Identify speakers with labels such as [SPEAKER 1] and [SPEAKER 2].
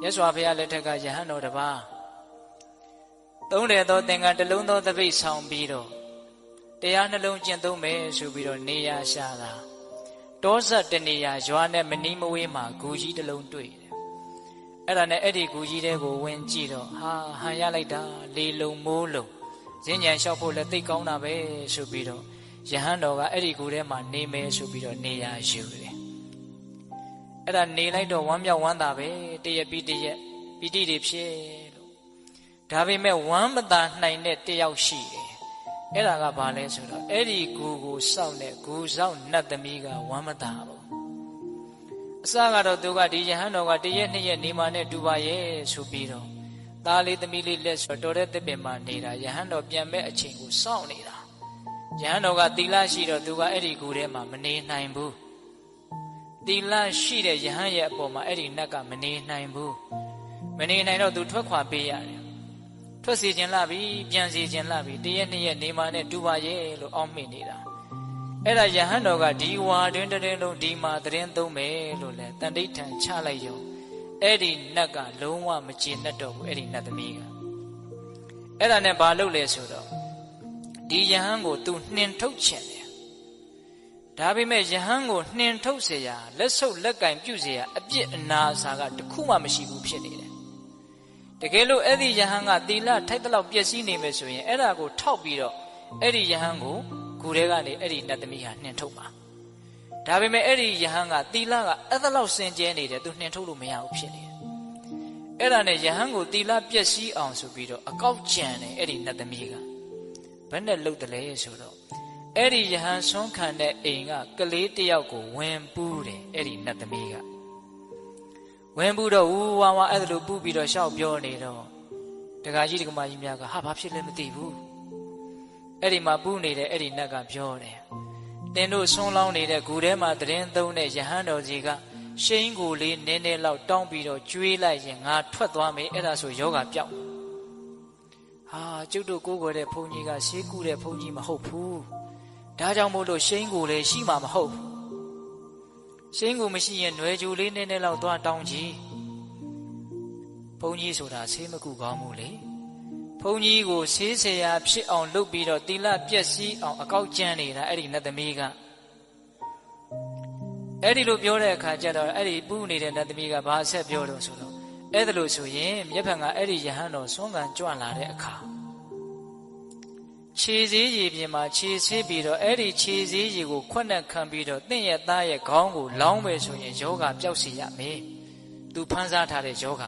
[SPEAKER 1] မြတ်စွာဘုရားလက်ထက်ကယဟန်တော်တစ်ပါးသုံးတယ်သောသင်္ကန်းတစ်လုံးသောသပိတ်ဆောင်ပြီးတော့တရားနှလုံးကျင့်သုံးမယ်ဆိုပြီးတော့နေရာရှာတာတောဆက်တနေရာရွာနဲ့မနီးမဝေးမှာဂူကြီးတစ်လုံးတွေ့တယ်အဲ့ဒါနဲ့အဲ့ဒီဂူကြီးတဲကိုဝင်ကြည့်တော့ဟာဟန်ရလိုက်တာလေလုံမိုးလုံဈဉ္ဉံလျှောက်ဖို့လည်းသိကောင်းတာပဲဆိုပြီးတော့ယဟန်တော်ကအဲ့ဒီဂူထဲမှာနေမယ်ဆိုပြီးတော့နေရာယူတယ်အဲ့ဒါနေလိုက်တော့ဝမ်းမြောက်ဝမ်းသာပဲတရက်ပြီးတရက်ပီတိတွေဖြစ်လို့ဒါပေမဲ့ဝမ်းမသာနိုင်တဲ့တယောက်ရှိတယ်အဲ့ဒါကဘာလဲဆိုတော့အဲ့ဒီဂူကိုစောင့်တဲ့ဂူစောင့်နတ်သမီးကဝမ်းမသာဘူးအစကတော့သူကဒီယဟန်တော်ကတရက်နှစ်ရက်နေမှနဲ့တူပါရဲ့ဆိုပြီးတော့သားလေးသမီးလေးလက်ဆိုတော်တဲ့တစ်ပင်မှာနေတာယဟန်တော်ပြန်မဲ့အချိန်ကိုစောင့်နေတာယဟန်တော်ကသီလရှိတော့သူကအဲ့ဒီဂူထဲမှာမနေနိုင်ဘူးသီလရှိတဲ့ယဟန်ရဲ့အပေါ်မှာအဲ့ဒီနတ်ကမနေနိုင်ဘူးမနေနိုင်တော့သူထွက်ခွာပေးရတယ်ထွက်စီခြင်းလာပြီပြန်စီခြင်းလာပြီတရက်နှစ်ရက်နေမှနဲ့တူပါရဲ့လို့အောက်မေ့နေတာအဲ့ဒါယဟန်တော်ကဒီဝါတွင်တည်းလုံးဒီမှာတရင်သုံးမယ်လို့လဲတန်ဋိဌံချလိုက်ရောအဲ့ဒီနတ်ကလုံးဝမကျေနပ်တော့ဘူးအဲ့ဒီနတ်သမီးကအဲ့ဒါနဲ့ဘာလုပ်လဲဆိုတော့ဒီယဟန်ကိုသူနှင်ထုတ်ချင်တယ်ဒါပေမဲ့ယဟန်ကိုနှင်ထုတ်เสียရလက်ဆုပ်လက်ကင်ပြုတ်เสียရအပြစ်အနာအစာကတခုမှမရှိဘူးဖြစ်နေတယ်တကယ်လို့အဲ့ဒီယဟန်ကသီလထိုက်တဲ့လောက်ပျက်စီးနေမယ်ဆိုရင်အဲ့ဒါကိုထောက်ပြီးတော့အဲ့ဒီယဟန်ကိုဂူထဲကနေအဲ့ဒီနတ်သမီးဟာနှင်ထုတ်ပါဒါပေမဲ့အဲ့ဒီယဟန်ကသီလကအဲ့ဒါလောက်စင်ကြဲနေတယ်သူနှင်ထုတ်လို့မရဘူးဖြစ်နေတယ်အဲ့ဒါနဲ့ယဟန်ကိုသီလပျက်စီးအောင်ဆိုပြီးတော့အကောက်ကြံတယ်အဲ့ဒီနတ်သမီးကဘယ်နဲ့လှုပ်တယ်လဲဆိုတော့အဲ့ဒီယဟန်ဆွမ်းခံတဲ့အိမ်ကကလေးတယောက်ကိုဝင်ပူးတယ်အဲ့ဒီနတ်သမီးကဝင်ပူးတော့ဝူဝါဝါအဲ့ဒါလိုပူးပြီးတော့ရှောက်ပြောနေတော့တခါကြီးတကမာကြီးများကဟာဘာဖြစ်လဲမသိဘူးအဲ့ဒီမှာပူးနေတဲ့အဲ့ဒီနတ်ကပြောတယ်တင်တို့ဆွန်းလောင်းနေတဲ့ဂူထဲမှာတရင်သုံးတဲ့ယဟန်တော်ကြီးကရှိန်ကိုလေးနည်းနည်းလောက်တောင်းပြီးတော့ကျွေးလိုက်ရင်ငါထွက်သွားမယ်အဲ့ဒါဆိုယောဂပြောက်ဟာကျုပ်တို့ကိုးကွယ်တဲ့ဘုန်းကြီးကရှေးကူတဲ့ဘုန်းကြီးမဟုတ်ဘူးဒါကြောင့်မို့လို့ရှိန်ကိုလည်းရှိမှာမဟုတ်ဘူးရှိန်ကိုမရှိရင်ຫນွယ်ကြိုလေးနည်းနည်းလောက်သွားတောင်းကြည့်ဘုန်းကြီးဆိုတာဆေးမကုကောင်းဘူးလေဘုန်းကြီးကိုဆေးဆရာဖြစ်အောင်လုပ်ပြီးတော့သီလပျက်စီးအောင်အကောက်ကျမ်းနေတာအဲ့ဒီနတ်သမီးကအဲ့ဒီလိုပြောတဲ့အခါကျတော့အဲ့ဒီပူးနေတဲ့နတ်သမီးကဘာဆက်ပြောတော့ဆိုတော့အဲ့ဒါလို့ဆိုရင်မြတ်ဖန်ကအဲ့ဒီယဟန်တော်ဆွမ်းခံကြွလာတဲ့အခါခြေစည်းရည်ပြင်မှာခြေဆေးပြီးတော့အဲ့ဒီခြေစည်းရည်ကိုခွက်နဲ့ခံပြီးတော့တင့်ရဲ့သားရဲ့ခေါင်းကိုလောင်းမယ်ဆိုရင်ယောဂပျောက်စီရမယ်သူဖန်ဆားထားတဲ့ယောဂ